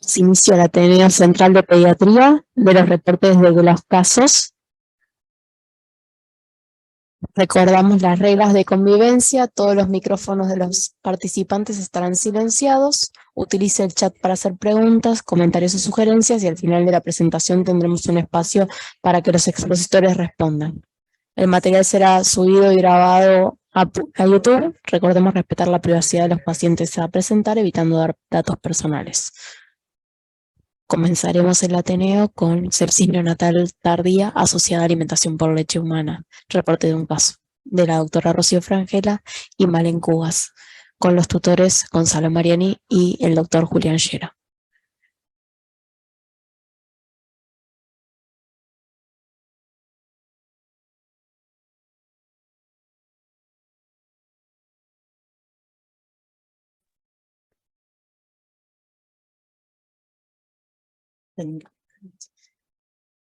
Se inició el Ateneo Central de Pediatría de los reportes de los casos. Recordamos las reglas de convivencia, todos los micrófonos de los participantes estarán silenciados. Utilice el chat para hacer preguntas, comentarios o sugerencias y al final de la presentación tendremos un espacio para que los expositores respondan. El material será subido y grabado a YouTube. Recordemos respetar la privacidad de los pacientes a presentar, evitando dar datos personales. Comenzaremos el Ateneo con sepsis neonatal tardía asociada a alimentación por leche humana. Reporte de un caso de la doctora Rocío Frangela y Malen Cubas, con los tutores Gonzalo Mariani y el doctor Julián Llera.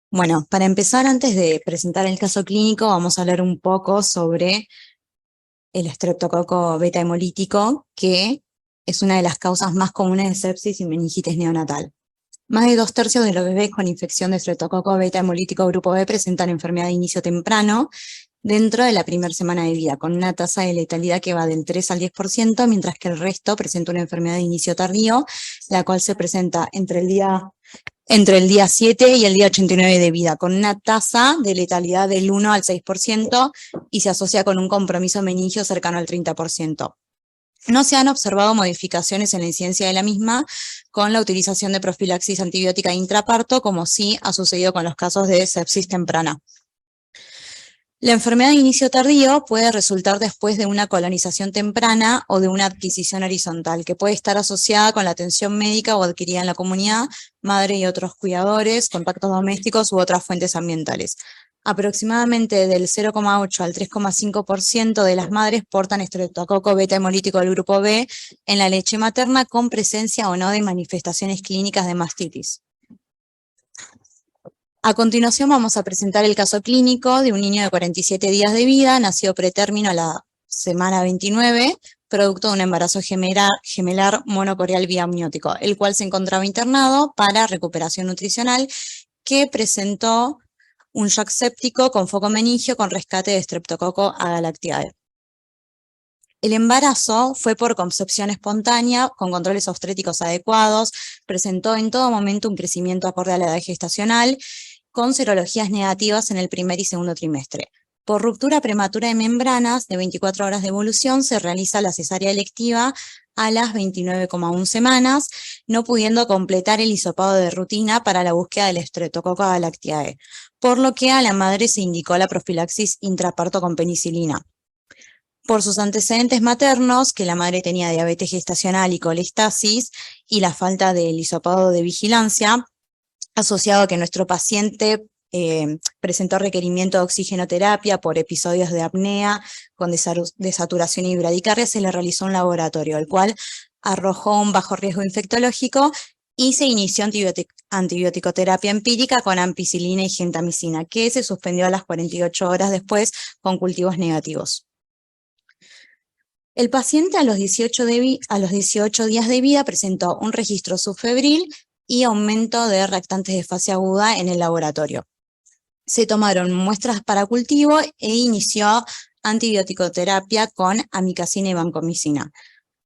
Bueno, para empezar, antes de presentar el caso clínico, vamos a hablar un poco sobre el estreptococo beta hemolítico, que es una de las causas más comunes de sepsis y meningitis neonatal. Más de 2/3 de los bebés con infección de estreptococo beta hemolítico grupo B presentan enfermedad de inicio temprano dentro de la primera semana de vida, con una tasa de letalidad que va del 3 al 10%, mientras que el resto presenta una enfermedad de inicio tardío, la cual se presenta entre el día 7 y el día 89 de vida, con una tasa de letalidad del 1 al 6% y se asocia con un compromiso meningio cercano al 30%. No se han observado modificaciones en la incidencia de la misma con la utilización de profilaxis antibiótica intraparto, como sí ha sucedido con los casos de sepsis temprana. La enfermedad de inicio tardío puede resultar después de una colonización temprana o de una adquisición horizontal, que puede estar asociada con la atención médica o adquirida en la comunidad, madre y otros cuidadores, contactos domésticos u otras fuentes ambientales. Aproximadamente del 0,8 al 3,5% de las madres portan estreptococo beta hemolítico del grupo B en la leche materna con presencia o no de manifestaciones clínicas de mastitis. A continuación vamos a presentar el caso clínico de un niño de 47 días de vida, nacido pretérmino a la semana 29, producto de un embarazo gemelar monocoreal biamniótico, el cual se encontraba internado para recuperación nutricional, que presentó un shock séptico con foco meningio con rescate de Streptococcus agalactiae. El embarazo fue por concepción espontánea, con controles obstétricos adecuados, presentó en todo momento un crecimiento acorde a la edad gestacional, con serologías negativas en el primer y segundo trimestre. Por ruptura prematura de membranas de 24 horas de evolución se realiza la cesárea electiva a las 29,1 semanas, no pudiendo completar el hisopado de rutina para la búsqueda del Streptococcus agalactiae, por lo que a la madre se indicó la profilaxis intraparto con penicilina. Por sus antecedentes maternos, que la madre tenía diabetes gestacional y colestasis, y la falta del hisopado de vigilancia, asociado a que nuestro paciente presentó requerimiento de oxigenoterapia por episodios de apnea con desaturación y bradicardia, se le realizó un laboratorio, el cual arrojó un bajo riesgo infectológico y se inició antibiótico-terapia empírica con ampicilina y gentamicina, que se suspendió a las 48 horas después con cultivos negativos. El paciente a los 18 días de vida presentó un registro subfebril y aumento de reactantes de fase aguda en el laboratorio. Se tomaron muestras para cultivo e inició antibiótico-terapia con amikacina y vancomicina.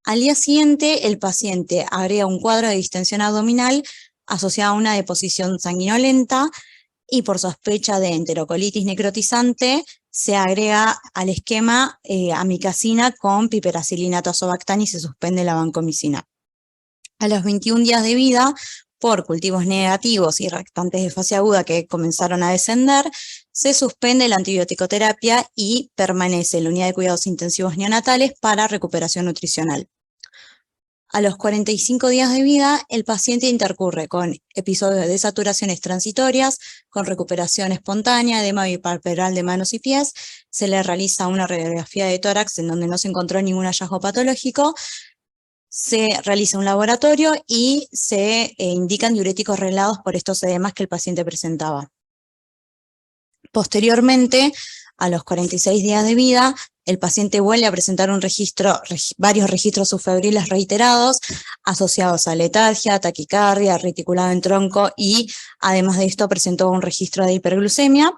Al día siguiente, el paciente agrega un cuadro de distensión abdominal asociado a una deposición sanguinolenta y por sospecha de enterocolitis necrotizante se agrega al esquema amikacina con piperacilinato azobactam y se suspende la vancomicina. A los 21 días de vida, por cultivos negativos y reactantes de fase aguda que comenzaron a descender, se suspende la antibiótico-terapia y permanece en la unidad de cuidados intensivos neonatales para recuperación nutricional. A los 45 días de vida, el paciente intercurre con episodios de desaturaciones transitorias, con recuperación espontánea, edema bipalpebral de manos y pies, se le realiza una radiografía de tórax en donde no se encontró ningún hallazgo patológico, se realiza un laboratorio y se indican diuréticos reglados por estos edemas que el paciente presentaba. Posteriormente, a los 46 días de vida, el paciente vuelve a presentar varios registros subfebriles reiterados asociados a letargia, taquicardia, reticulado en tronco y además de esto presentó un registro de hiperglucemia.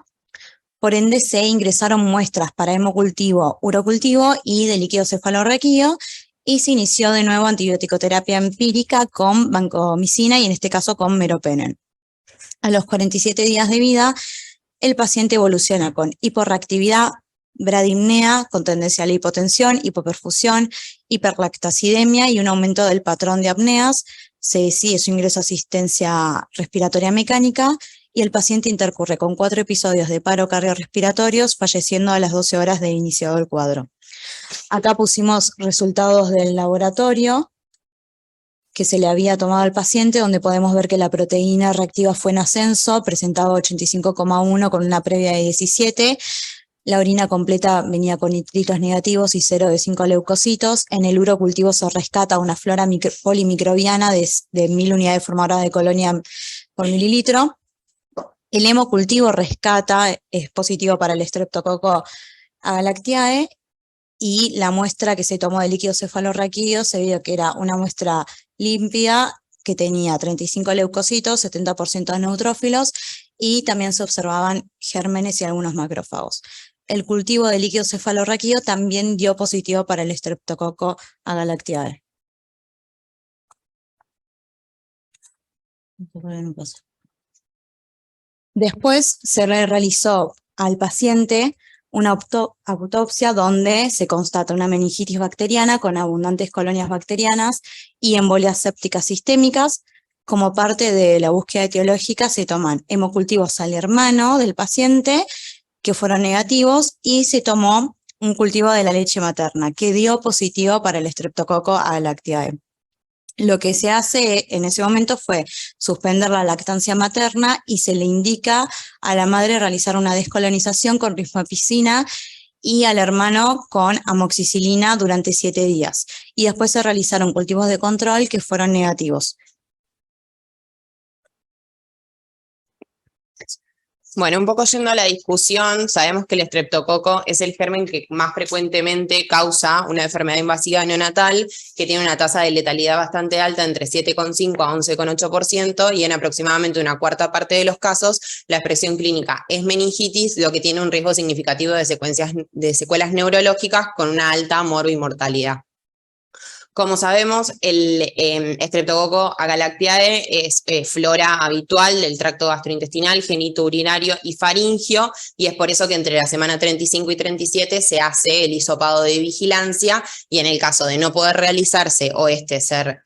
Por ende, se ingresaron muestras para hemocultivo, urocultivo y de líquido cefalorraquídeo y se inició de nuevo antibiótico-terapia empírica con vancomicina y en este caso con meropenem. A los 47 días de vida, el paciente evoluciona con hiporreactividad, bradipnea con tendencia a la hipotensión, hipoperfusión, hiperlactacidemia y un aumento del patrón de apneas. Se decide su ingreso a asistencia respiratoria mecánica y el paciente intercurre con 4 episodios de paro cardiorrespiratorios, falleciendo a las 12 horas de iniciado el cuadro. Acá pusimos resultados del laboratorio que se le había tomado al paciente, donde podemos ver que la proteína reactiva fue en ascenso, presentaba 85,1 con una previa de 17, la orina completa venía con nitritos negativos y 0 de 5 leucocitos, en el urocultivo se rescata una flora polimicrobiana de 1000 unidades formadoras de colonia por mililitro, el hemocultivo rescata, es positivo para el Streptococcus agalactiae, y la muestra que se tomó de líquido cefalorraquídeo se vio que era una muestra limpia que tenía 35 leucocitos, 70% de neutrófilos y también se observaban gérmenes y algunos macrófagos. El cultivo de líquido cefalorraquídeo también dio positivo para el Streptococcus agalactiae. Después se realizó al paciente una autopsia donde se constata una meningitis bacteriana con abundantes colonias bacterianas y embolias sépticas sistémicas. Como parte de la búsqueda etiológica se toman hemocultivos al hermano del paciente que fueron negativos y se tomó un cultivo de la leche materna que dio positivo para el Streptococcus agalactiae. Lo que se hace en ese momento fue suspender la lactancia materna y se le indica a la madre realizar una descolonización con rifamicina y al hermano con amoxicilina durante 7 días. Y después se realizaron cultivos de control que fueron negativos. Bueno, un poco yendo a la discusión, sabemos que el estreptococo es el germen que más frecuentemente causa una enfermedad invasiva neonatal, que tiene una tasa de letalidad bastante alta, entre 7,5 a 11,8%, y en aproximadamente una cuarta parte de los casos, la expresión clínica es meningitis, lo que tiene un riesgo significativo de secuelas neurológicas con una alta morbimortalidad. Como sabemos, el Streptococcus agalactiae es flora habitual del tracto gastrointestinal, genitourinario y faringio, y es por eso que entre la semana 35 y 37 se hace el hisopado de vigilancia, y en el caso de no poder realizarse o ser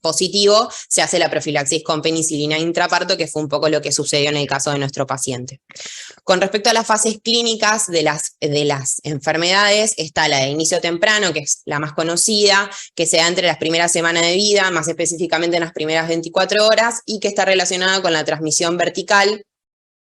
positivo, se hace la profilaxis con penicilina intraparto, que fue un poco lo que sucedió en el caso de nuestro paciente. Con respecto a las fases clínicas de las enfermedades, está la de inicio temprano, que es la más conocida, que se da entre las primeras semanas de vida, más específicamente en las primeras 24 horas, y que está relacionada con la transmisión vertical,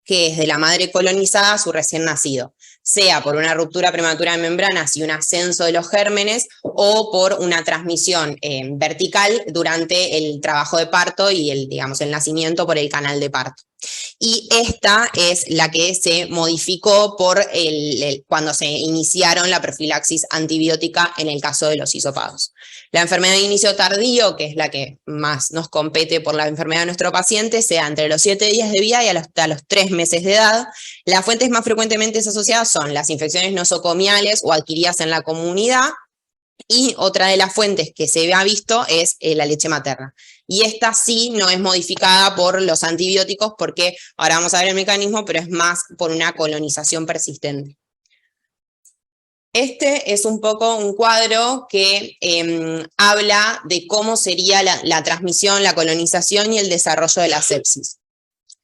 que es de la madre colonizada a su recién nacido, sea por una ruptura prematura de membranas y un ascenso de los gérmenes, o por una transmisión vertical durante el trabajo de parto y el nacimiento por el canal de parto. Y esta es la que se modificó por cuando se iniciaron la profilaxis antibiótica en el caso de los hisopados. La enfermedad de inicio tardío, que es la que más nos compete por la enfermedad de nuestro paciente, se da entre los 7 días de vida y hasta los 3 meses de edad. Las fuentes más frecuentemente asociadas son las infecciones nosocomiales o adquiridas en la comunidad, y otra de las fuentes que se ha visto es la leche materna. Y esta sí no es modificada por los antibióticos, porque ahora vamos a ver el mecanismo, pero es más por una colonización persistente. Este es un poco un cuadro que habla de cómo sería la transmisión, la colonización y el desarrollo de la sepsis.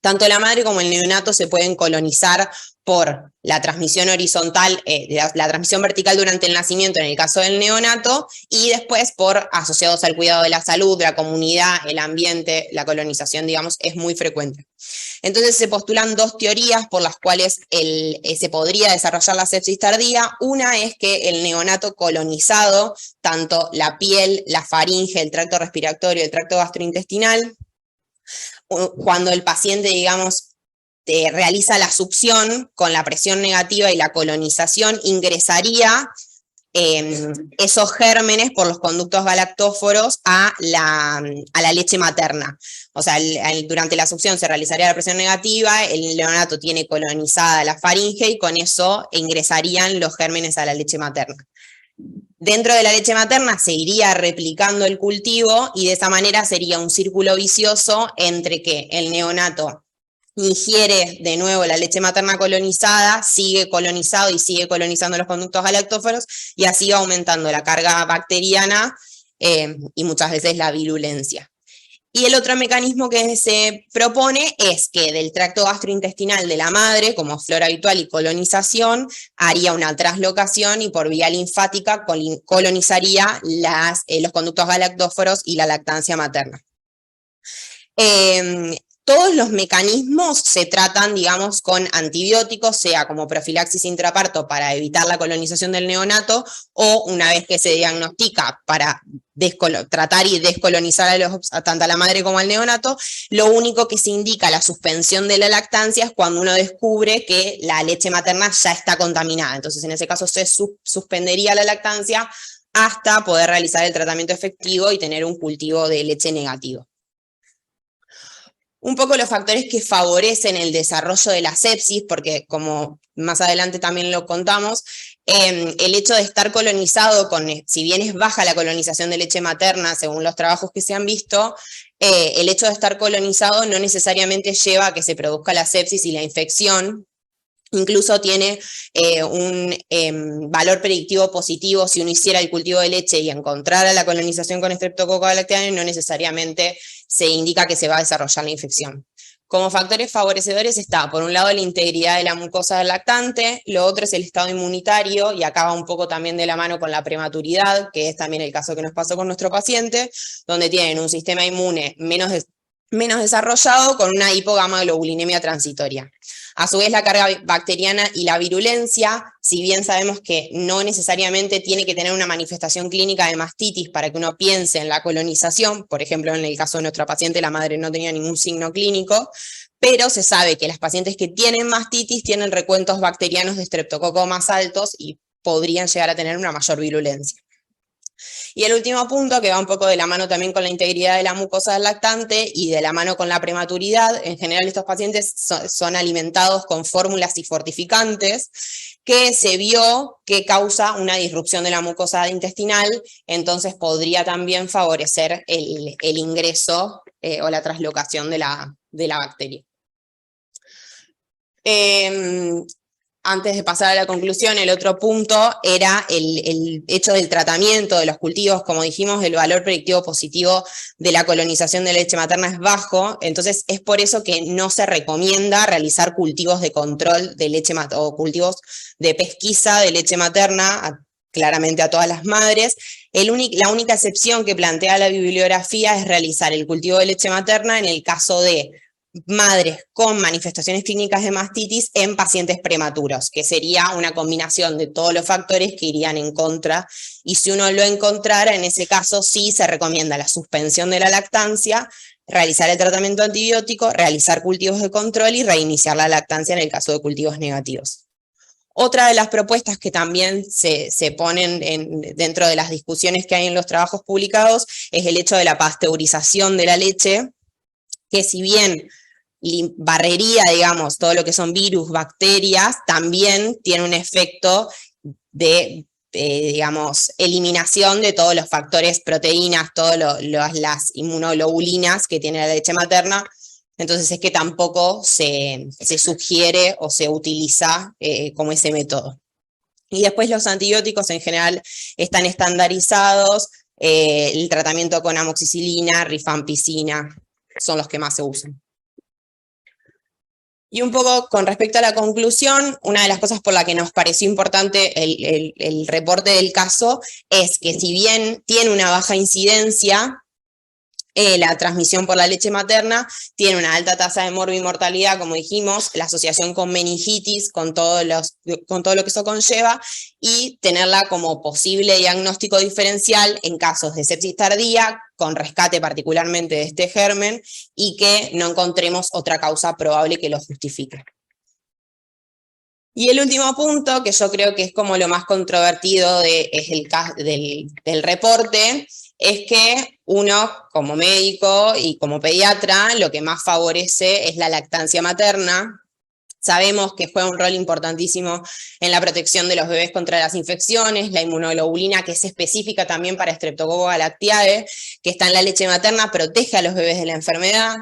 Tanto la madre como el neonato se pueden colonizar por la transmisión horizontal, la transmisión vertical durante el nacimiento en el caso del neonato, y después por asociados al cuidado de la salud, de la comunidad, el ambiente, la colonización, digamos, es muy frecuente. Entonces se postulan 2 teorías por las cuales se podría desarrollar la sepsis tardía. Una es que el neonato colonizado, tanto la piel, la faringe, el tracto respiratorio, el tracto gastrointestinal, cuando el paciente, digamos, realiza la succión con la presión negativa y la colonización, ingresaría esos gérmenes por los conductos galactóforos a la leche materna. O sea, durante la succión se realizaría la presión negativa, el neonato tiene colonizada la faringe y con eso ingresarían los gérmenes a la leche materna. Dentro de la leche materna se iría replicando el cultivo y de esa manera sería un círculo vicioso entre que el neonato ingiere de nuevo la leche materna colonizada, sigue colonizado y sigue colonizando los conductos galactóforos y así va aumentando la carga bacteriana y muchas veces la virulencia. Y el otro mecanismo que se propone es que del tracto gastrointestinal de la madre, como flora habitual y colonización, haría una traslocación y por vía linfática colonizaría los conductos galactóforos y la lactancia materna. Todos los mecanismos se tratan, digamos, con antibióticos, sea como profilaxis intraparto para evitar la colonización del neonato, o una vez que se diagnostica para tratar y descolonizar tanto a la madre como al neonato, lo único que se indica la suspensión de la lactancia es cuando uno descubre que la leche materna ya está contaminada. Entonces, en ese caso se suspendería la lactancia hasta poder realizar el tratamiento efectivo y tener un cultivo de leche negativo. Un poco los factores que favorecen el desarrollo de la sepsis, porque como más adelante también lo contamos, el hecho de estar colonizado, si bien es baja la colonización de leche materna, según los trabajos que se han visto, el hecho de estar colonizado no necesariamente lleva a que se produzca la sepsis y la infección. Incluso tiene un valor predictivo positivo si uno hiciera el cultivo de leche y encontrara la colonización con Streptococcus galactiana, no necesariamente se indica que se va a desarrollar la infección. Como factores favorecedores está, por un lado, la integridad de la mucosa del lactante, lo otro es el estado inmunitario, y acá va un poco también de la mano con la prematuridad, que es también el caso que nos pasó con nuestro paciente, donde tienen un sistema inmune menos desarrollado con una hipogamaglobulinemia transitoria. A su vez, la carga bacteriana y la virulencia, si bien sabemos que no necesariamente tiene que tener una manifestación clínica de mastitis para que uno piense en la colonización, por ejemplo, en el caso de nuestra paciente, la madre no tenía ningún signo clínico, pero se sabe que las pacientes que tienen mastitis tienen recuentos bacterianos de estreptococo más altos y podrían llegar a tener una mayor virulencia. Y el último punto, que va un poco de la mano también con la integridad de la mucosa del lactante y de la mano con la prematuridad, en general estos pacientes son alimentados con fórmulas y fortificantes, que se vio que causa una disrupción de la mucosa intestinal, entonces podría también favorecer el ingreso o la traslocación de la bacteria. Antes de pasar a la conclusión, el otro punto era el hecho del tratamiento de los cultivos. Como dijimos, el valor predictivo positivo de la colonización de leche materna es bajo, entonces es por eso que no se recomienda realizar cultivos de control de leche materna o cultivos de pesquisa de leche materna, claramente a todas las madres. La única excepción que plantea la bibliografía es realizar el cultivo de leche materna en el caso de madres con manifestaciones clínicas de mastitis en pacientes prematuros, que sería una combinación de todos los factores que irían en contra, y si uno lo encontrara, en ese caso sí se recomienda la suspensión de la lactancia, realizar el tratamiento antibiótico, realizar cultivos de control y reiniciar la lactancia en el caso de cultivos negativos. Otra de las propuestas que también se ponen dentro de las discusiones que hay en los trabajos publicados es el hecho de la pasteurización de la leche, que si bien barrería, digamos, todo lo que son virus, bacterias, también tiene un efecto de, digamos, eliminación de todos los factores proteínas, todas las inmunoglobulinas que tiene la leche materna. Entonces es que tampoco se sugiere o se utiliza como ese método. Y después los antibióticos en general están estandarizados, el tratamiento con amoxicilina, rifampicina, son los que más se usan. Y un poco con respecto a la conclusión, una de las cosas por la que nos pareció importante el reporte del caso es que si bien tiene una baja incidencia, la transmisión por la leche materna, tiene una alta tasa de morbimortalidad, como dijimos, la asociación con meningitis, con todo lo que eso conlleva, y tenerla como posible diagnóstico diferencial en casos de sepsis tardía, con rescate particularmente de este germen, y que no encontremos otra causa probable que lo justifique. Y el último punto, que yo creo que es como lo más controvertido del reporte, es que uno, como médico y como pediatra, lo que más favorece es la lactancia materna. Sabemos que juega un rol importantísimo en la protección de los bebés contra las infecciones, la inmunoglobulina, que es específica también para Streptococcus galactiae, que está en la leche materna, protege a los bebés de la enfermedad.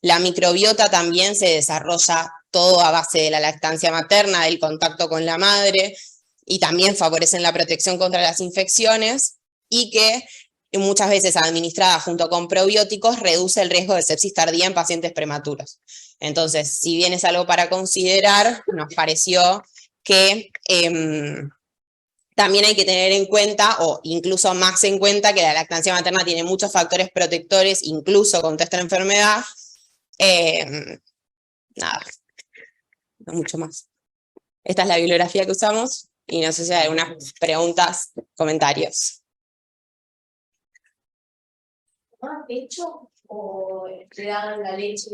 La microbiota también se desarrolla todo a base de la lactancia materna, del contacto con la madre, y también favorecen la protección contra las infecciones, y que muchas veces administrada junto con probióticos reduce el riesgo de sepsis tardía en pacientes prematuros. Entonces, si bien es algo para considerar, nos pareció que también hay que tener en cuenta, o incluso más en cuenta, que la lactancia materna tiene muchos factores protectores, incluso contra esta enfermedad. Nada, no mucho más. Esta es la bibliografía que usamos, y no sé si hay algunas preguntas, comentarios. ¿Tomaba pecho o le daban la leche?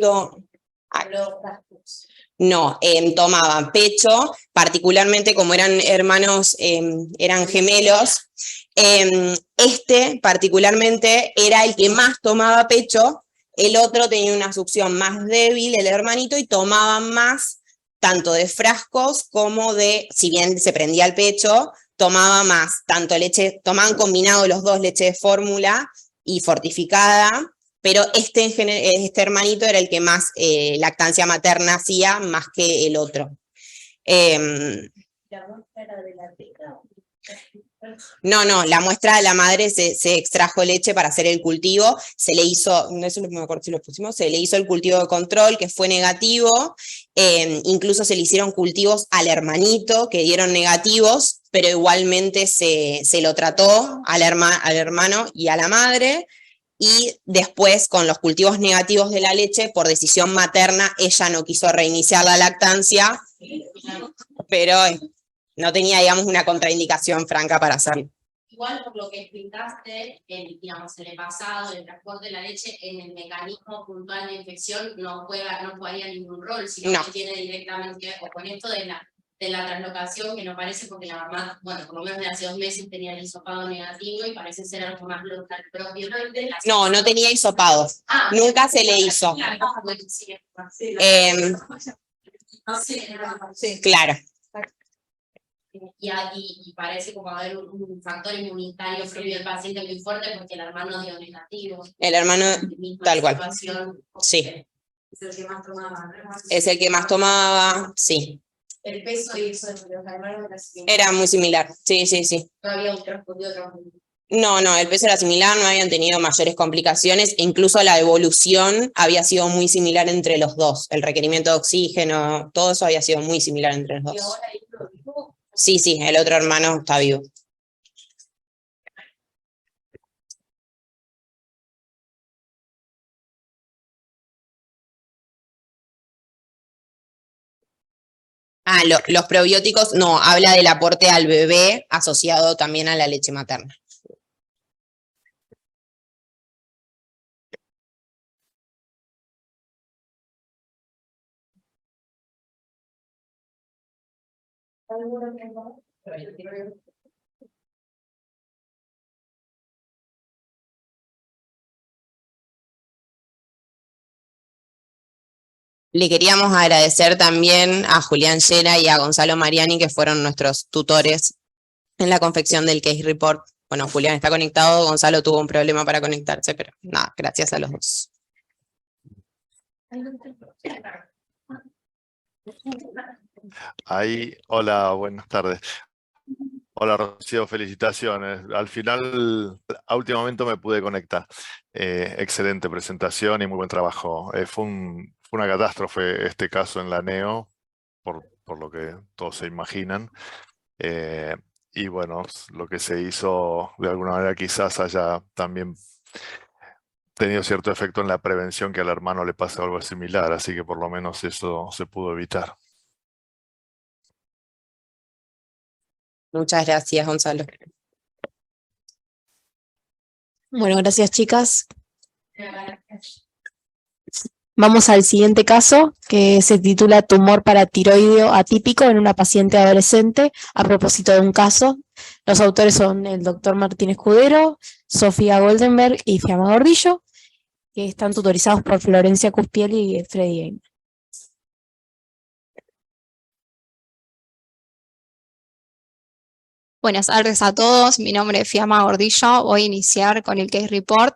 No, tomaban pecho, particularmente como eran hermanos, eran gemelos. Este particularmente era el que más tomaba pecho, el otro tenía una succión más débil, el hermanito, y tomaban más tanto de frascos como de, si bien se prendía el pecho, tomaba más, tanto leche, tomaban combinado los dos, leche de fórmula y fortificada, pero este hermanito era el que más lactancia materna hacía, más que el otro. ¿La muestra era de la teca? No, la muestra de la madre se extrajo leche para hacer el cultivo, se le hizo, no eso no me acuerdo si lo pusimos, se le hizo el cultivo de control, que fue negativo, incluso se le hicieron cultivos al hermanito, que dieron negativos, pero igualmente se lo trató al hermano y a la madre, y después con los cultivos negativos de la leche, por decisión materna, ella no quiso reiniciar la lactancia, pero no tenía, digamos, una contraindicación franca para hacerlo. Igual por lo que explicaste, digamos, en el pasado, el transporte de la leche, en el mecanismo puntual de infección no jugaría ningún rol, sino que tiene directamente, o con esto de la translocación, que no parece porque la mamá, bueno, por lo menos de hace 2 meses tenía el hisopado negativo y parece ser algo más local propio. No tenía hisopado, nunca se le hizo. Claro. Y parece como haber un factor inmunitario propio del paciente muy fuerte porque el hermano dio negativo. El hermano, tal cual. Sí. Es el que más tomaba. Es el que más tomaba, sí. El peso y eso de los hermanos era muy similar, sí. No había un transporte otro. No, el peso era similar, no habían tenido mayores complicaciones, e incluso la evolución había sido muy similar entre los dos. El requerimiento de oxígeno, todo eso había sido muy similar entre los dos. ¿Y ahora ahí lo vivo? Sí, el otro hermano está vivo. Los probióticos, no, habla del aporte al bebé asociado también a la leche materna. Le queríamos agradecer también a Julián Llera y a Gonzalo Mariani, que fueron nuestros tutores en la confección del case report. Bueno, Julián está conectado, Gonzalo tuvo un problema para conectarse, pero nada, gracias a los dos. Hola, buenas tardes. Hola, Rocío, felicitaciones. Al final, a último momento me pude conectar. Excelente presentación y muy buen trabajo. Fue una catástrofe este caso en la NEO, por lo que todos se imaginan. Y bueno, lo que se hizo de alguna manera quizás haya también tenido cierto efecto en la prevención que al hermano le pase algo similar, así que por lo menos eso se pudo evitar. Muchas gracias, Gonzalo. Bueno, gracias chicas. Vamos al siguiente caso, que se titula Tumor paratiroideo atípico en una paciente adolescente, a propósito de un caso. Los autores son el doctor Martín Escudero, Sofía Goldenberg y Fiamma Gordillo, que están tutorizados por Florencia Cuspiel y Freddy Game. Buenas tardes a todos, mi nombre es Fiamma Gordillo, voy a iniciar con el case report.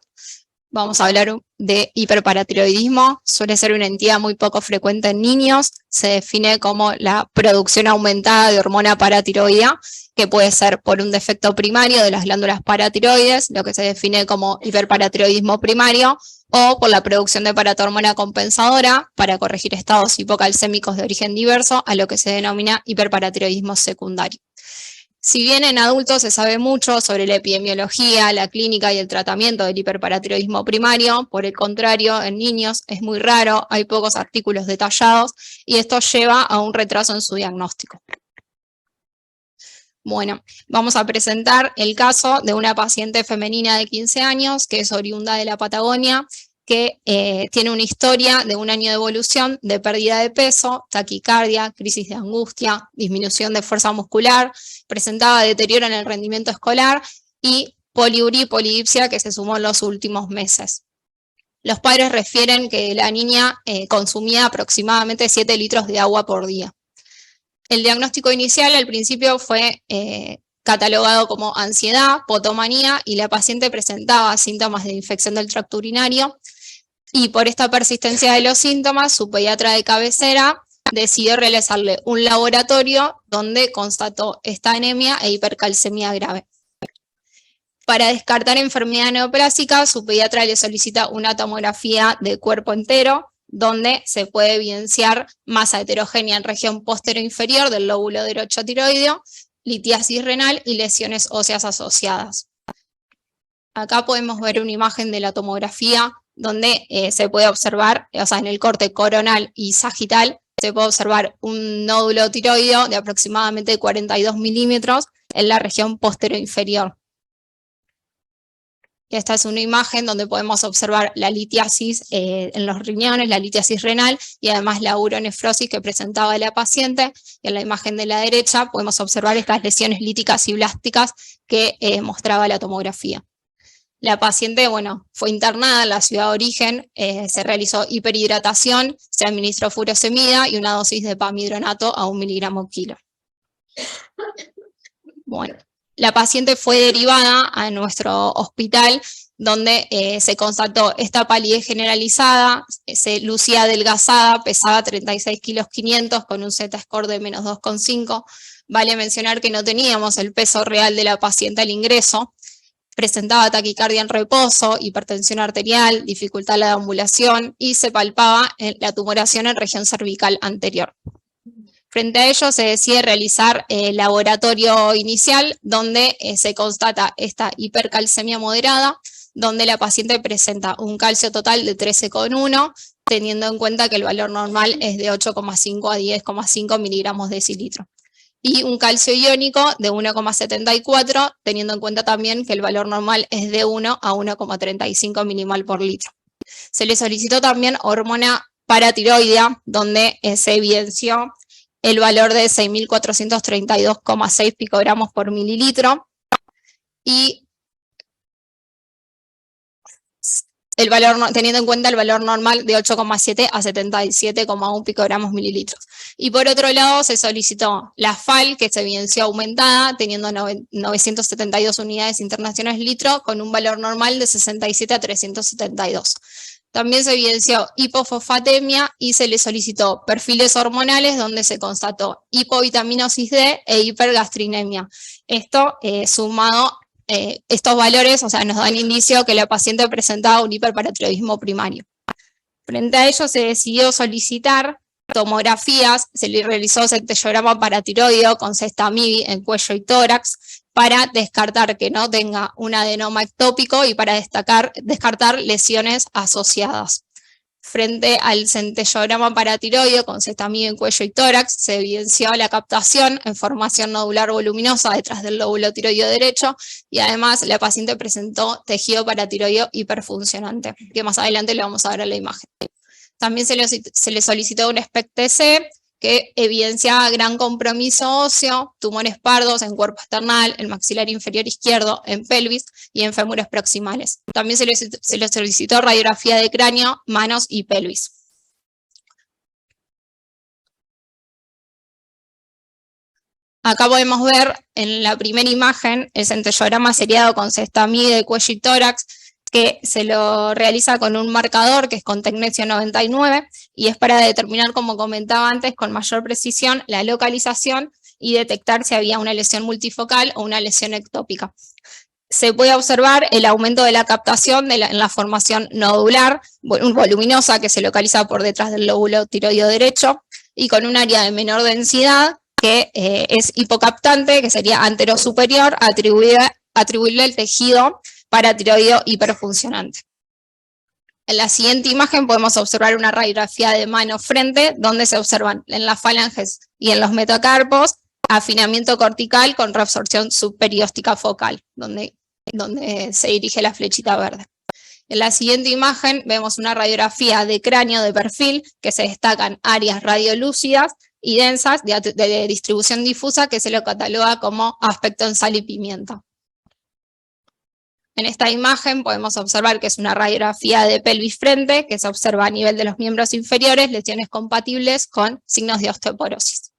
Vamos a hablar de hiperparatiroidismo, suele ser una entidad muy poco frecuente en niños, se define como la producción aumentada de hormona paratiroidea, que puede ser por un defecto primario de las glándulas paratiroides, lo que se define como hiperparatiroidismo primario, o por la producción de paratormona compensadora para corregir estados hipocalcémicos de origen diverso, a lo que se denomina hiperparatiroidismo secundario. Si bien en adultos se sabe mucho sobre la epidemiología, la clínica y el tratamiento del hiperparatiroidismo primario, por el contrario, en niños es muy raro, hay pocos artículos detallados y esto lleva a un retraso en su diagnóstico. Bueno, vamos a presentar el caso de una paciente femenina de 15 años que es oriunda de la Patagonia, que tiene una historia de un año de evolución de pérdida de peso, taquicardia, crisis de angustia, disminución de fuerza muscular, presentaba deterioro en el rendimiento escolar y poliuria y polidipsia que se sumó en los últimos meses. Los padres refieren que la niña consumía aproximadamente 7 litros de agua por día. El diagnóstico inicial al principio fue catalogado como ansiedad, potomanía y la paciente presentaba síntomas de infección del tracto urinario. Y por esta persistencia de los síntomas, su pediatra de cabecera decidió realizarle un laboratorio donde constató esta anemia e hipercalcemia grave. Para descartar enfermedad neoplásica, su pediatra le solicita una tomografía de cuerpo entero, donde se puede evidenciar masa heterogénea en región posterior-inferior del lóbulo derecho tiroideo, litiasis renal y lesiones óseas asociadas. Acá podemos ver una imagen de la tomografía donde se puede observar, o sea, en el corte coronal y sagital, se puede observar un nódulo tiroideo de aproximadamente 42 milímetros en la región posterior-inferior. Esta es una imagen donde podemos observar la litiasis en los riñones, la litiasis renal y además la uronefrosis que presentaba la paciente. Y en la imagen de la derecha podemos observar estas lesiones líticas y blásticas que mostraba la tomografía. La paciente, bueno, fue internada en la ciudad de origen, se realizó hiperhidratación, se administró furosemida y una dosis de pamidronato a 1 miligramo kilo. Bueno, la paciente fue derivada a nuestro hospital donde se constató esta palidez generalizada, se lucía adelgazada, pesaba 36 kilos 500 con un Z-score de menos 2,5. Vale mencionar que no teníamos el peso real de la paciente al ingreso. Presentaba taquicardia en reposo, hipertensión arterial, dificultad en la deambulación y se palpaba la tumoración en región cervical anterior. Frente a ello se decide realizar el laboratorio inicial donde se constata esta hipercalcemia moderada, donde la paciente presenta un calcio total de 13,1, teniendo en cuenta que el valor normal es de 8,5 a 10,5 miligramos decilitro. Y un calcio iónico de 1,74, teniendo en cuenta también que el valor normal es de 1 a 1,35 milimol por litro. Se le solicitó también hormona paratiroidea, donde se evidenció el valor de 6.432,6 picogramos por mililitro, y el valor, teniendo en cuenta el valor normal de 8,7 a 77,1 picogramos mililitros. Y por otro lado se solicitó la FAL, que se evidenció aumentada, teniendo 972 unidades internacionales litro, con un valor normal de 67 a 372. También se evidenció hipofosfatemia y se le solicitó perfiles hormonales donde se constató hipovitaminosis D e hipergastrinemia. Esto sumado, estos valores, o sea, nos dan indicio que la paciente presentaba un hiperparatiroidismo primario. Frente a ello se decidió solicitar tomografías, se le realizó centellograma paratiroideo con cesta MIVI en cuello y tórax, para descartar que no tenga un adenoma ectópico y para descartar lesiones asociadas. Frente al centellograma paratiroideo con cestamide en cuello y tórax, se evidenció la captación en formación nodular voluminosa detrás del lóbulo tiroideo derecho, y además la paciente presentó tejido paratiroideo hiperfuncionante, que más adelante le vamos a ver en la imagen. También se le solicitó un SPECT-TC, que evidenciaba gran compromiso óseo, tumores pardos en cuerpo external, en maxilar inferior izquierdo, en pelvis y en fémures proximales. También se le solicitó radiografía de cráneo, manos y pelvis. Acá podemos ver en la primera imagen el centellograma seriado con cestamide de cuello y tórax, que se lo realiza con un marcador que es con Tecnecio 99 y es para determinar, como comentaba antes, con mayor precisión la localización y detectar si había una lesión multifocal o una lesión ectópica. Se puede observar el aumento de la captación en la formación nodular voluminosa que se localiza por detrás del lóbulo tiroideo derecho y con un área de menor densidad que es hipocaptante, que sería anterosuperior, atribuible al tejido paratiroideo hiperfuncionante. En la siguiente imagen podemos observar una radiografía de mano-frente, donde se observan en las falanges y en los metacarpos afinamiento cortical con reabsorción subperióstica focal, donde se dirige la flechita verde. En la siguiente imagen vemos una radiografía de cráneo de perfil, que se destacan áreas radiolúcidas y densas de distribución difusa, que se lo cataloga como aspecto en sal y pimienta. En esta imagen podemos observar que es una radiografía de pelvis frente, que se observa a nivel de los miembros inferiores, lesiones compatibles con signos de osteoporosis.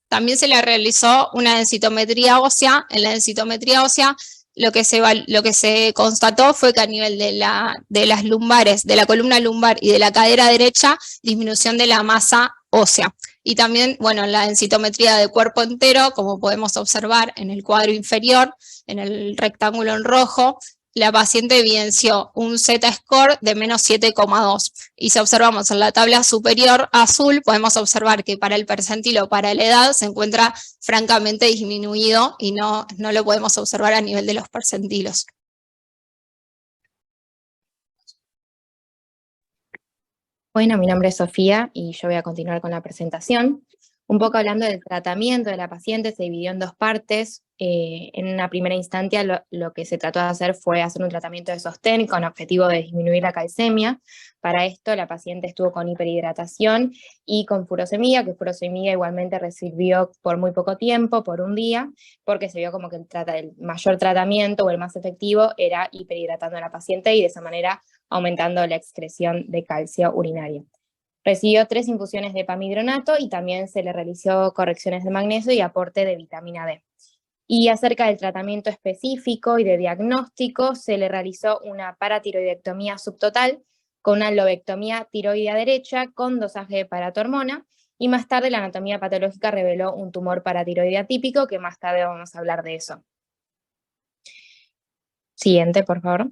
También se le realizó una densitometría ósea. En la densitometría ósea lo que se constató fue que a nivel de las lumbares, de la columna lumbar y de la cadera derecha, disminución de la masa ósea. Y también, bueno, la densitometría de cuerpo entero, como podemos observar en el cuadro inferior, en el rectángulo en rojo, la paciente evidenció un Z-score de menos 7,2. Y si observamos en la tabla superior azul, podemos observar que para el percentilo, para la edad, se encuentra francamente disminuido y no lo podemos observar a nivel de los percentilos. Bueno, mi nombre es Sofía y yo voy a continuar con la presentación. Un poco hablando del tratamiento de la paciente, se dividió en dos partes. En una primera instancia lo que se trató de hacer fue hacer un tratamiento de sostén con objetivo de disminuir la calcemia. Para esto la paciente estuvo con hiperhidratación y con furosemida, que furosemida igualmente recibió por muy poco tiempo, por un día, porque se vio como que el mayor tratamiento o el más efectivo era hiperhidratando a la paciente y de esa manera aumentando la excreción de calcio urinario. Recibió 3 infusiones de epamidronato y también se le realizó correcciones de magnesio y aporte de vitamina D. Y acerca del tratamiento específico y de diagnóstico, se le realizó una paratiroidectomía subtotal con una lobectomía tiroidea derecha con dosaje de paratormona, y más tarde la anatomía patológica reveló un tumor paratiroidea típico, que más tarde vamos a hablar de eso. Siguiente, por favor.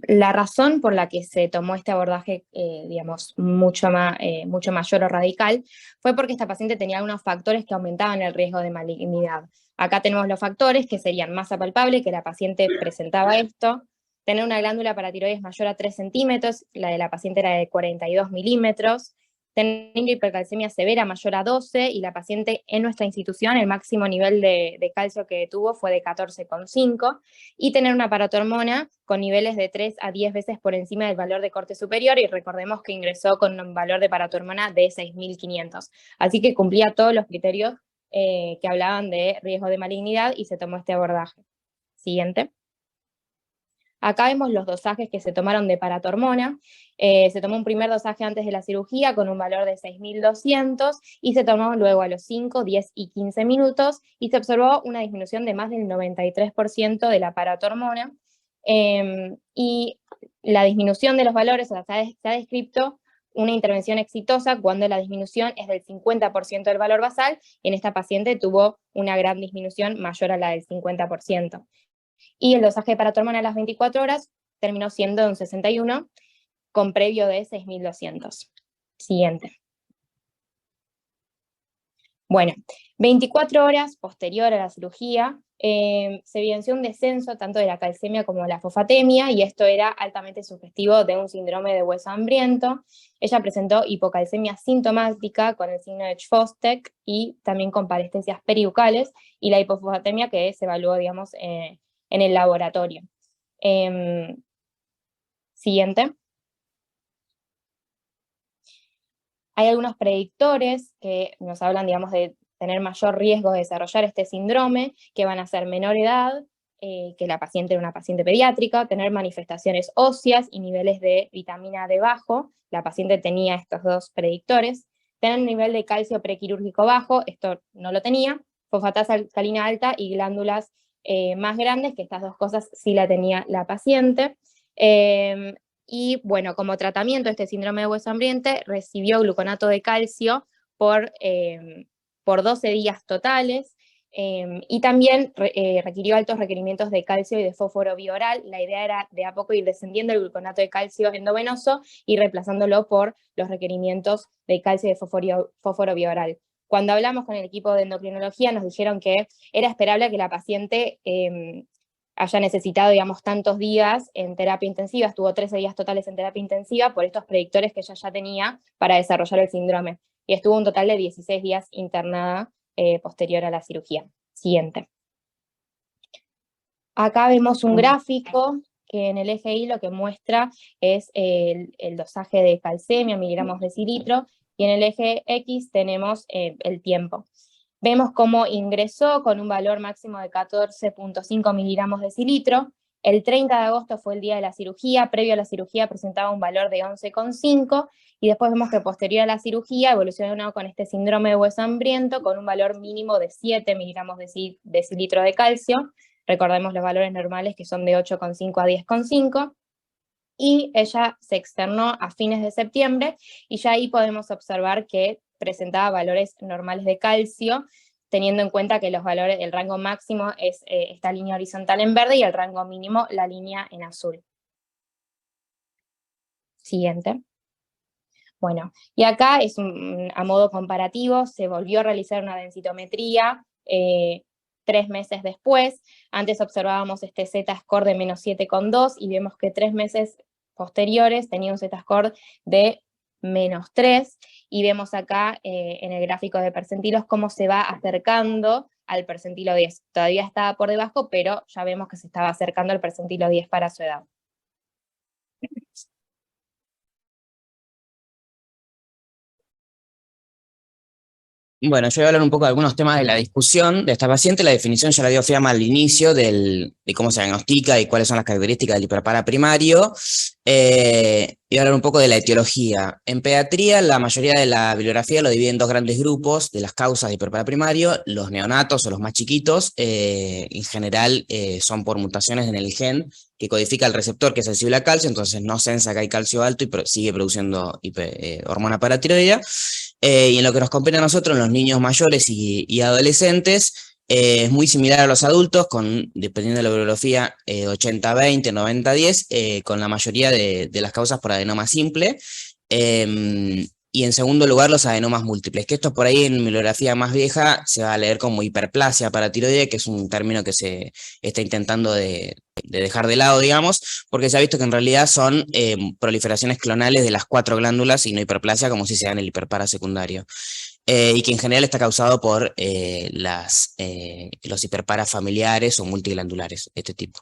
La razón por la que se tomó este abordaje, digamos, mucho mayor o radical, fue porque esta paciente tenía algunos factores que aumentaban el riesgo de malignidad. Acá tenemos los factores que serían masa palpable, que la paciente presentaba esto, tener una glándula paratiroides mayor a 3 centímetros, la de la paciente era de 42 milímetros, tener hipercalcemia severa mayor a 12, y la paciente en nuestra institución el máximo nivel de calcio que tuvo fue de 14,5, y tener una paratormona con niveles de 3 a 10 veces por encima del valor de corte superior, y recordemos que ingresó con un valor de paratormona de 6.500. Así que cumplía todos los criterios que hablaban de riesgo de malignidad y se tomó este abordaje. Siguiente. Acá vemos los dosajes que se tomaron de paratormona. Se tomó un primer dosaje antes de la cirugía con un valor de 6.200 y se tomó luego a los 5, 10 y 15 minutos y se observó una disminución de más del 93% de la paratormona. Y la disminución de los valores, o sea, se ha descrito una intervención exitosa cuando la disminución es del 50% del valor basal, y en esta paciente tuvo una gran disminución mayor a la del 50%. Y el dosaje de paratormona a las 24 horas terminó siendo un 61, con previo de 6.200. Siguiente. Bueno, 24 horas posterior a la cirugía, se evidenció un descenso tanto de la calcemia como de la fosfatemia, y esto era altamente sugestivo de un síndrome de hueso hambriento. Ella presentó hipocalcemia sintomática con el signo de Chvostek y también con parestesias peribucales, y la hipofosfatemia que se evaluó, digamos, en el laboratorio. Siguiente. Hay algunos predictores que nos hablan, digamos, de tener mayor riesgo de desarrollar este síndrome, que van a ser menor edad, que la paciente era una paciente pediátrica, tener manifestaciones óseas y niveles de vitamina D bajo, la paciente tenía estos dos predictores, tener un nivel de calcio prequirúrgico bajo, esto no lo tenía, fosfatasa alcalina alta y glándulas más grandes, que estas dos cosas sí la tenía la paciente. Y bueno, como tratamiento de este síndrome de hueso hambriente, recibió gluconato de calcio por 12 días totales, y también requirió altos requerimientos de calcio y de fósforo bioral. La idea era de a poco ir descendiendo el gluconato de calcio endovenoso y reemplazándolo por los requerimientos de calcio y de fósforo bioral. Cuando hablamos con el equipo de endocrinología nos dijeron que era esperable que la paciente haya necesitado, digamos, tantos días en terapia intensiva, estuvo 13 días totales en terapia intensiva por estos predictores que ella ya tenía para desarrollar el síndrome, y estuvo un total de 16 días internada posterior a la cirugía. Siguiente. Acá vemos un gráfico que en el eje Y lo que muestra es el dosaje de calcemia, miligramos decilitro, y en el eje X tenemos el tiempo. Vemos cómo ingresó con un valor máximo de 14.5 miligramos decilitro. El 30 de agosto fue el día de la cirugía, previo a la cirugía presentaba un valor de 11.5, y después vemos que posterior a la cirugía evolucionó con este síndrome de hueso hambriento con un valor mínimo de 7 miligramos decilitro de calcio. Recordemos los valores normales que son de 8.5 a 10.5. Y ella se externó a fines de septiembre, y ya ahí podemos observar que presentaba valores normales de calcio, teniendo en cuenta que los valores, el rango máximo es esta línea horizontal en verde y el rango mínimo la línea en azul. Siguiente. Bueno, y acá es a modo comparativo, se volvió a realizar una densitometría 3 meses después. Antes observábamos este Z-score de menos 7.2 y vemos que 3 meses posteriores tenía un Z-score de menos 3, y vemos acá en el gráfico de percentilos cómo se va acercando al percentilo 10. Todavía estaba por debajo, pero ya vemos que se estaba acercando al percentilo 10 para su edad. Bueno, yo voy a hablar un poco de algunos temas de la discusión de esta paciente. La definición ya la dio Fiamma al inicio de cómo se diagnostica y cuáles son las características del hiperpara primario. Y hablar un poco de la etiología. En pediatría, la mayoría de la bibliografía lo divide en dos grandes grupos de las causas de hiperpara primario. Los neonatos o los más chiquitos, en general, son por mutaciones en el gen que codifica el receptor que es sensible a calcio, entonces no sensa que hay calcio alto y sigue produciendo hormona paratiroidea. Y en lo que nos compete a nosotros, en los niños mayores y adolescentes, es muy similar a los adultos, dependiendo de la bibliografía, 80-20, 90-10, con la mayoría de las causas por adenoma simple. Y en segundo lugar, los adenomas múltiples, que esto por ahí en bibliografía más vieja se va a leer como hiperplasia paratiroidea, que es un término que se está intentando de dejar de lado, digamos, porque se ha visto que en realidad son proliferaciones clonales de las 4 glándulas y no hiperplasia, como si se da en el hiperpara secundario. Y que en general está causado por los hiperparas familiares o multiglandulares, este tipo.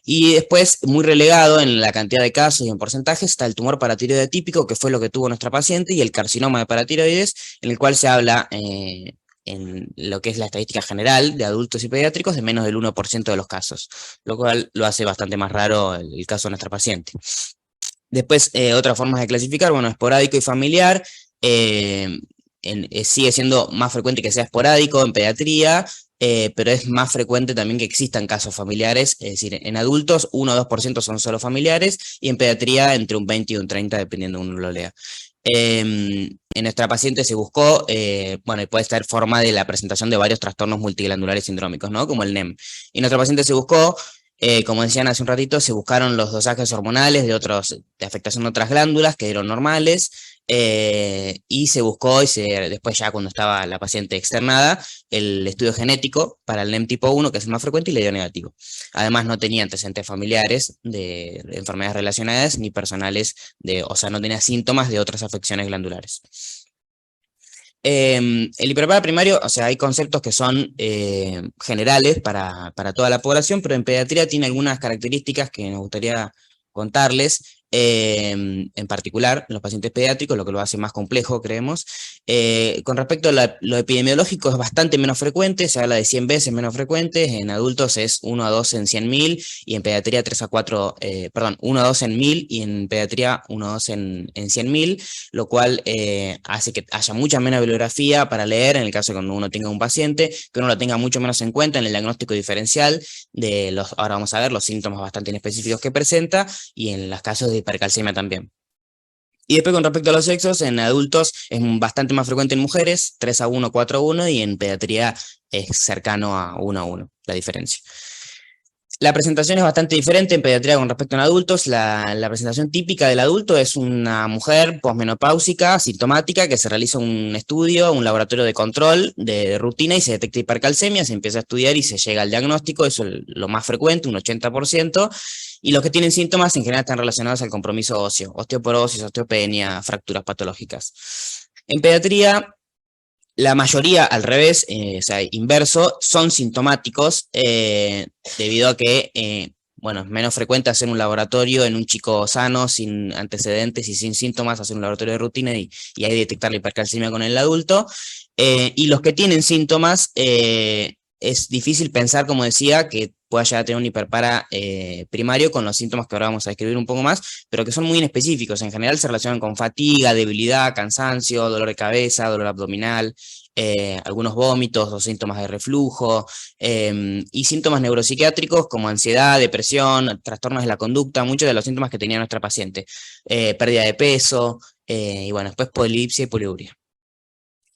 Y después, muy relegado en la cantidad de casos y en porcentajes, está el tumor paratiroide típico, que fue lo que tuvo nuestra paciente, y el carcinoma de paratiroides, en el cual se habla en lo que es la estadística general de adultos y pediátricos de menos del 1% de los casos, lo cual lo hace bastante más raro el caso de nuestra paciente. Después, otras formas de clasificar, bueno, esporádico y familiar. Sigue siendo más frecuente que sea esporádico en pediatría, pero es más frecuente también que existan casos familiares, es decir, en adultos 1 o 2% son solo familiares, y en pediatría entre un 20 y un 30, dependiendo de uno lo lea. En nuestra paciente se buscó, bueno, y puede estar forma de la presentación de varios trastornos multiglandulares sindrómicos, ¿no? Como el NEM. Y nuestra paciente se buscó, como decían hace un ratito, se buscaron los dosajes hormonales de afectación de otras glándulas que eran normales, y se buscó, después ya cuando estaba la paciente externada, el estudio genético para el NEM tipo 1, que es el más frecuente, y le dio negativo. Además no tenía antecedentes familiares de enfermedades relacionadas ni personales, o sea, no tenía síntomas de otras afecciones glandulares. El hiperpara primario, o sea, hay conceptos que son generales para toda la población, pero en pediatría tiene algunas características que nos gustaría contarles, en particular en los pacientes pediátricos, lo que lo hace más complejo, creemos. Con respecto a lo epidemiológico, es bastante menos frecuente, se habla de 100 veces menos frecuente, en adultos es 1 a 2 en 100.000, y en pediatría 3 a 4, 1 a 2 en 1000, y en pediatría 1 a 2 en 100.000, lo cual hace que haya mucha menos bibliografía para leer, en el caso de cuando uno tenga un paciente, que uno lo tenga mucho menos en cuenta en el diagnóstico diferencial ahora vamos a ver los síntomas bastante inespecíficos que presenta, y en los casos de hipercalcemia también. Y después con respecto a los sexos, en adultos es bastante más frecuente en mujeres, 3 a 1, 4 a 1, y en pediatría es cercano a 1 a 1, la diferencia. La presentación es bastante diferente en pediatría con respecto a en adultos. La presentación típica del adulto es una mujer posmenopáusica, sintomática, que se realiza un estudio, un laboratorio de control de rutina y se detecta hipercalcemia, se empieza a estudiar y se llega al diagnóstico, eso es lo más frecuente, un 80%, y los que tienen síntomas en general están relacionados al compromiso óseo, osteoporosis, osteopenia, fracturas patológicas. En pediatría, la mayoría, al revés, o sea, inverso, son sintomáticos debido a que, bueno, es menos frecuente hacer un laboratorio en un chico sano, sin antecedentes y sin síntomas, hacer un laboratorio de rutina y ahí detectar la hipercalcemia con el adulto. Y los que tienen síntomas, es difícil pensar, como decía, que pueda llegar a tener un hiperpara primario con los síntomas que ahora vamos a describir un poco más, pero que son muy inespecíficos. En general se relacionan con fatiga, debilidad, cansancio, dolor de cabeza, dolor abdominal, algunos vómitos o síntomas de reflujo, y síntomas neuropsiquiátricos como ansiedad, depresión, trastornos de la conducta, muchos de los síntomas que tenía nuestra paciente, pérdida de peso, y bueno, después polidipsia y poliuria.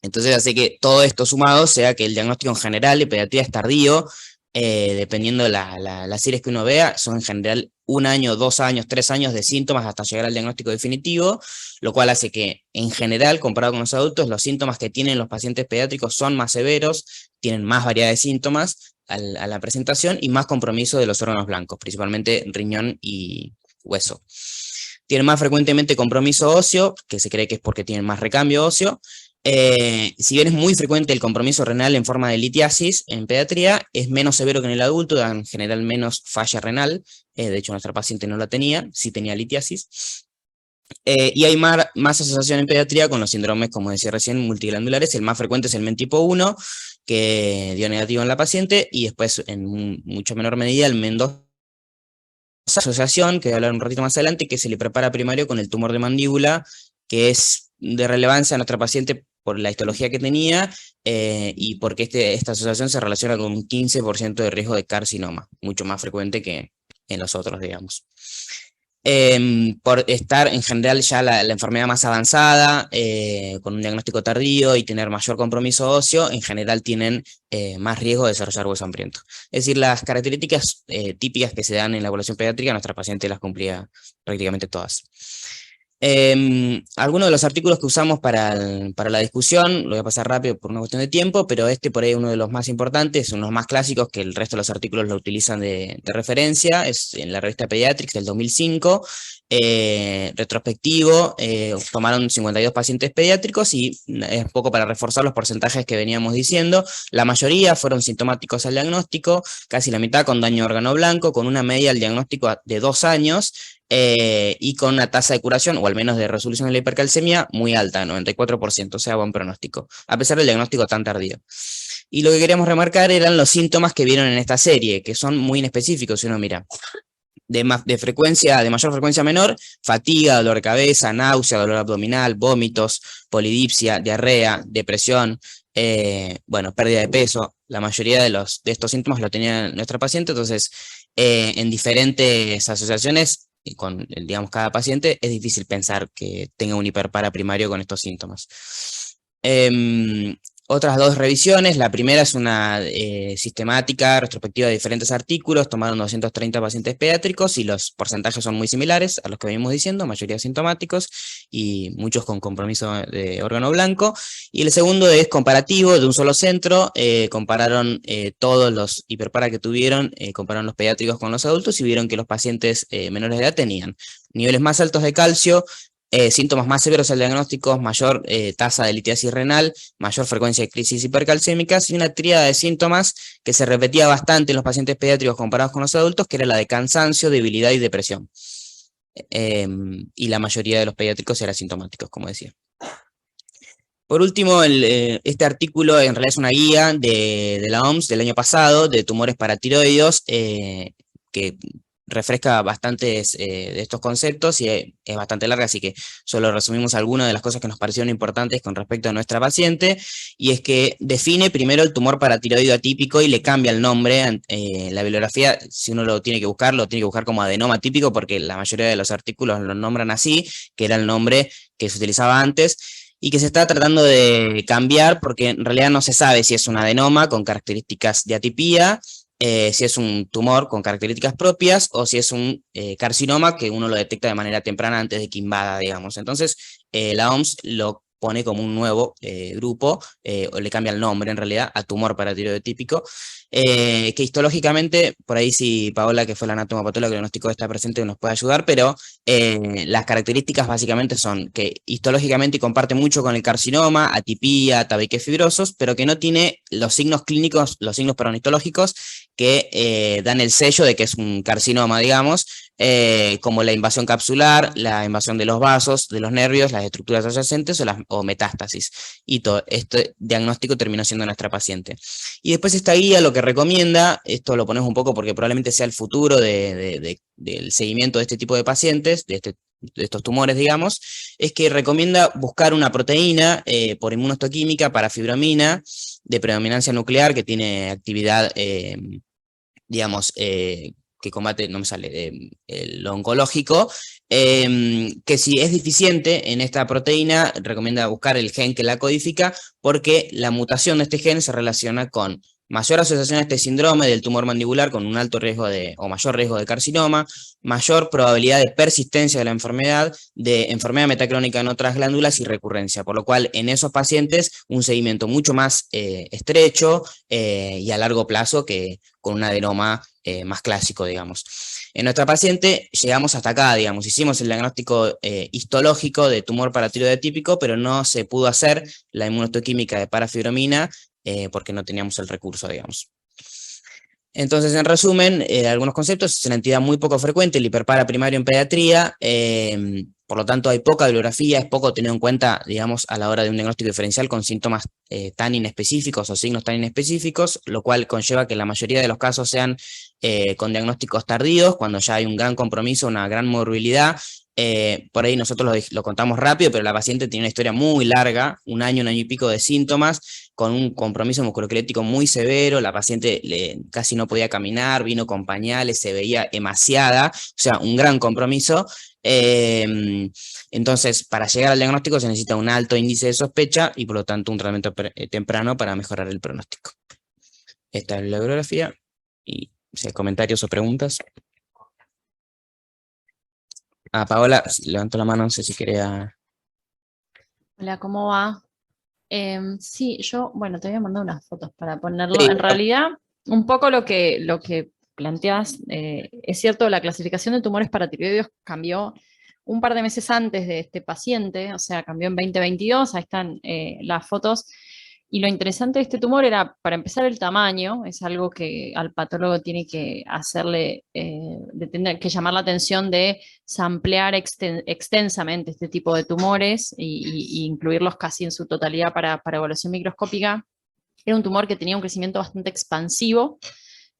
Entonces hace que todo esto sumado sea que el diagnóstico en general de pediatría es tardío, dependiendo de las series que uno vea, son en general 1 año, 2 años, 3 años de síntomas hasta llegar al diagnóstico definitivo, lo cual hace que en general, comparado con los adultos, los síntomas que tienen los pacientes pediátricos son más severos, tienen más variedad de síntomas a la presentación y más compromiso de los órganos blancos, principalmente riñón y hueso. Tienen más frecuentemente compromiso óseo, que se cree que es porque tienen más recambio óseo. Si bien es muy frecuente el compromiso renal en forma de litiasis, en pediatría es menos severo que en el adulto, da en general menos falla renal, de hecho nuestra paciente no la tenía, sí tenía litiasis. Y hay más asociación en pediatría con los síndromes, como decía recién, multiglandulares. El más frecuente es el MEN tipo 1, que dio negativo en la paciente, y después en mucho menor medida el MEN 2, asociación, que voy a hablar un ratito más adelante, que se le prepara primario con el tumor de mandíbula, que es de relevancia a nuestra paciente por la histología que tenía, y porque esta asociación se relaciona con un 15% de riesgo de carcinoma, mucho más frecuente que en los otros, digamos. Por estar en general ya la enfermedad más avanzada, con un diagnóstico tardío y tener mayor compromiso óseo, en general tienen más riesgo de desarrollar hueso hambriento. Es decir, las características típicas que se dan en la población pediátrica, nuestra paciente las cumplía prácticamente todas. Algunos de los artículos que usamos para la discusión, lo voy a pasar rápido por una cuestión de tiempo, pero por ahí es uno de los más importantes, uno de los más clásicos, que el resto de los artículos lo utilizan de referencia, es en la revista Pediatrics del 2005, retrospectivo, tomaron 52 pacientes pediátricos y es poco para reforzar los porcentajes que veníamos diciendo. La mayoría fueron sintomáticos al diagnóstico, casi la mitad con daño de órgano blanco, con una media del diagnóstico de 2 años, y con una tasa de curación, o al menos de resolución de la hipercalcemia, muy alta, 94%, o sea, buen pronóstico, a pesar del diagnóstico tan tardío. Y lo que queríamos remarcar eran los síntomas que vieron en esta serie, que son muy inespecíficos, si uno mira. De mayor frecuencia a menor, fatiga, dolor de cabeza, náusea, dolor abdominal, vómitos, polidipsia, diarrea, depresión, bueno, pérdida de peso. La mayoría de estos síntomas lo tenía nuestra paciente, entonces en diferentes asociaciones, con, digamos, cada paciente, es difícil pensar que tenga un hiperpara primario con estos síntomas. Otras dos revisiones, la primera es una sistemática retrospectiva de diferentes artículos, tomaron 230 pacientes pediátricos y los porcentajes son muy similares a los que venimos diciendo, mayoría sintomáticos y muchos con compromiso de órgano blanco. Y el segundo es comparativo de un solo centro, compararon todos los hiperpara que tuvieron, compararon los pediátricos con los adultos y vieron que los pacientes menores de edad tenían niveles más altos de calcio, síntomas más severos al diagnóstico, mayor tasa de litiasis renal, mayor frecuencia de crisis hipercalcémicas y una tríada de síntomas que se repetía bastante en los pacientes pediátricos comparados con los adultos, que era la de cansancio, debilidad y depresión. Y la mayoría de los pediátricos eran asintomáticos, como decía. Por último, este artículo en realidad es una guía de la OMS del año pasado de tumores paratiroideos, que refresca bastantes de estos conceptos y es bastante larga, así que solo resumimos algunas de las cosas que nos parecieron importantes con respecto a nuestra paciente, y es que define primero el tumor paratiroideo atípico y le cambia el nombre. La bibliografía, si uno lo tiene que buscar como adenoma atípico, porque la mayoría de los artículos lo nombran así, que era el nombre que se utilizaba antes, y que se está tratando de cambiar porque en realidad no se sabe si es un adenoma con características de atipía, si es un tumor con características propias o si es un carcinoma que uno lo detecta de manera temprana antes de que invada, digamos. Entonces, la OMS lo pone como un nuevo grupo, o le cambia el nombre en realidad a tumor paratiroideo típico, que histológicamente, por ahí si Paola, que fue la anatomopatóloga que diagnosticó, está presente, nos puede ayudar, pero las características básicamente son que histológicamente comparte mucho con el carcinoma, atipía, tabiques fibrosos, pero que no tiene los signos clínicos, los signos histológicos que dan el sello de que es un carcinoma, digamos, como la invasión capsular, la invasión de los vasos, de los nervios, las estructuras adyacentes o metástasis. Y todo este diagnóstico terminó siendo nuestra paciente. Y después esta guía lo que recomienda, esto lo ponemos un poco porque probablemente sea el futuro del seguimiento de este tipo de pacientes, de estos tumores, digamos, es que recomienda buscar una proteína por inmunohistoquímica para fibromina de predominancia nuclear que tiene actividad, digamos, que combate, no me sale, lo oncológico, que si es deficiente en esta proteína, recomienda buscar el gen que la codifica, porque la mutación de este gen se relaciona con mayor asociación a este síndrome del tumor mandibular con un alto riesgo o mayor riesgo de carcinoma, mayor probabilidad de persistencia de la enfermedad, de enfermedad metacrónica en otras glándulas y recurrencia, por lo cual en esos pacientes un seguimiento mucho más estrecho y a largo plazo que con un adenoma más clásico, digamos. En nuestra paciente llegamos hasta acá, digamos, hicimos el diagnóstico histológico de tumor paratiroideo típico, pero no se pudo hacer la inmunohistoquímica de parafibromina porque no teníamos el recurso, digamos. Entonces, en resumen, algunos conceptos: es una entidad muy poco frecuente, el hiperpara primario en pediatría, por lo tanto hay poca bibliografía, es poco tenido en cuenta, digamos, a la hora de un diagnóstico diferencial con síntomas tan inespecíficos o signos tan inespecíficos, lo cual conlleva que la mayoría de los casos sean con diagnósticos tardíos, cuando ya hay un gran compromiso, una gran morbilidad. Por ahí nosotros lo contamos rápido, pero la paciente tiene una historia muy larga, un año y pico de síntomas, con un compromiso musculoesquelético muy severo. La paciente casi no podía caminar, vino con pañales, se veía emaciada, o sea, un gran compromiso. Entonces, para llegar al diagnóstico se necesita un alto índice de sospecha y por lo tanto un tratamiento temprano para mejorar el pronóstico. Esta es la bibliografía y si hay comentarios o preguntas. Paola, levanto la mano, no sé si quería... Hola, ¿cómo va? Sí, yo, bueno, te voy a mandar unas fotos para ponerlo. Sí. En realidad, un poco lo que planteas, es cierto, la clasificación de tumores paratiroideos cambió un par de meses antes de este paciente, o sea, cambió en 2022, ahí están las fotos. Y lo interesante de este tumor era, para empezar, el tamaño, es algo que al patólogo tiene que hacerle, tener que llamar la atención de samplear extensamente este tipo de tumores y incluirlos casi en su totalidad para evaluación microscópica. Era un tumor que tenía un crecimiento bastante expansivo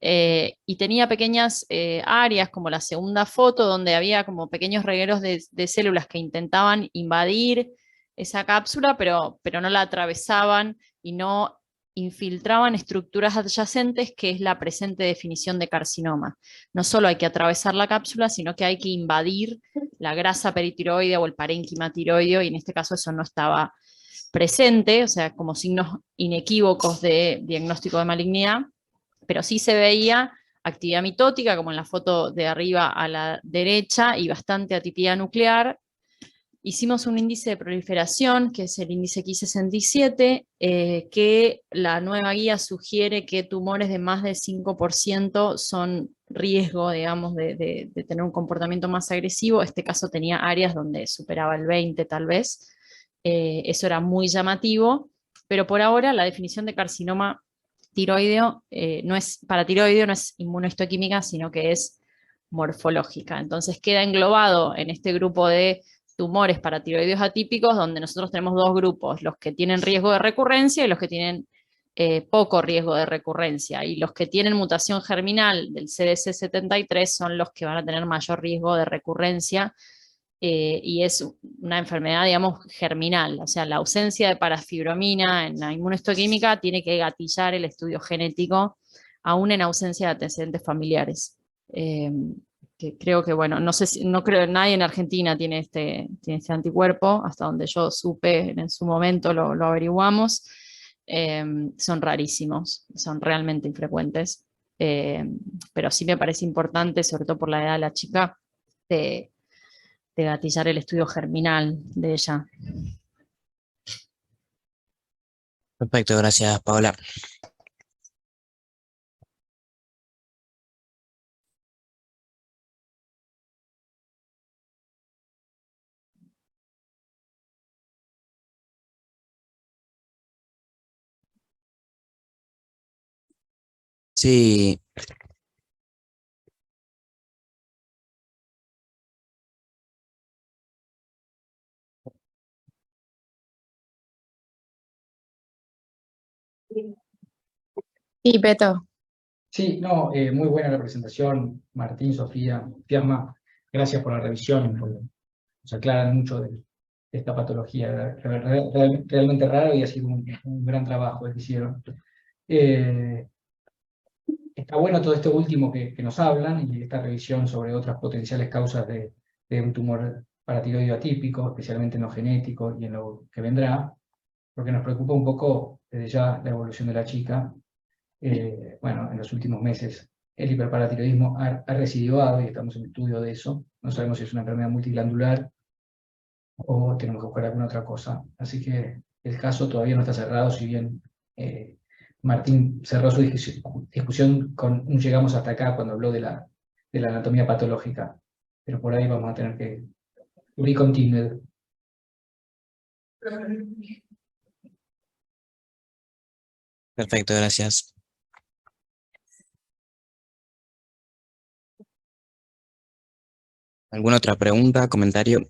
y tenía pequeñas áreas, como la segunda foto, donde había como pequeños regueros de células que intentaban invadir esa cápsula, pero no la atravesaban y no infiltraban estructuras adyacentes, que es la presente definición de carcinoma. No solo hay que atravesar la cápsula, sino que hay que invadir la grasa peritiroidea o el parénquima tiroideo, y en este caso eso no estaba presente, o sea, como signos inequívocos de diagnóstico de malignidad, pero sí se veía actividad mitótica, como en la foto de arriba a la derecha, y bastante atipicidad nuclear. Hicimos un índice de proliferación, que es el índice Ki67, que la nueva guía sugiere que tumores de más del 5% son riesgo, digamos, de tener un comportamiento más agresivo. Este caso tenía áreas donde superaba el 20 tal vez. Eso era muy llamativo, pero por ahora la definición de carcinoma tiroideo paratiroideo no es inmunohistoquímica, sino que es morfológica. Entonces queda englobado en este grupo de tumores paratiroideos atípicos, donde nosotros tenemos dos grupos, los que tienen riesgo de recurrencia y los que tienen poco riesgo de recurrencia, y los que tienen mutación germinal del CDC73 son los que van a tener mayor riesgo de recurrencia, y es una enfermedad, digamos, germinal, o sea, la ausencia de parafibromina en la inmunohistoquímica tiene que gatillar el estudio genético, aún en ausencia de antecedentes familiares. Que creo que, bueno, no creo que nadie en Argentina tiene este anticuerpo, hasta donde yo supe en su momento lo averiguamos. Son rarísimos, son realmente infrecuentes, pero sí me parece importante, sobre todo por la edad de la chica, de gatillar el estudio germinal de ella. Perfecto, gracias, Paola. Sí, Sí, Peto. Sí, no, muy buena la presentación, Martín, Sofía, Fiamma, gracias por la revisión, porque nos aclaran mucho de esta patología, realmente raro, y ha sido un gran trabajo el que hicieron. Está bueno todo esto último que nos hablan, y esta revisión sobre otras potenciales causas de un tumor paratiroideo atípico, especialmente en lo genético y en lo que vendrá, porque nos preocupa un poco desde ya la evolución de la chica. Bueno, en los últimos meses el hiperparatiroidismo ha recidivado y estamos en estudio de eso. No sabemos si es una enfermedad multiglandular o tenemos que buscar alguna otra cosa. Así que el caso todavía no está cerrado, si bien Martín cerró su discusión con un llegamos hasta acá cuando habló de la anatomía patológica. Pero por ahí vamos a tener que recontinuar. perfecto, gracias. ¿Alguna otra pregunta, comentario?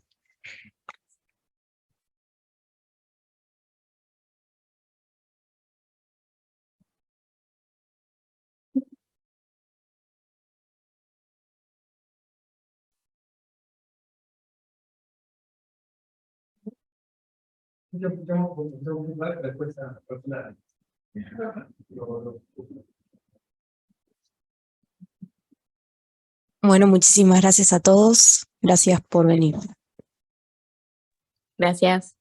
Bueno, muchísimas gracias a todos. Gracias por venir. Gracias.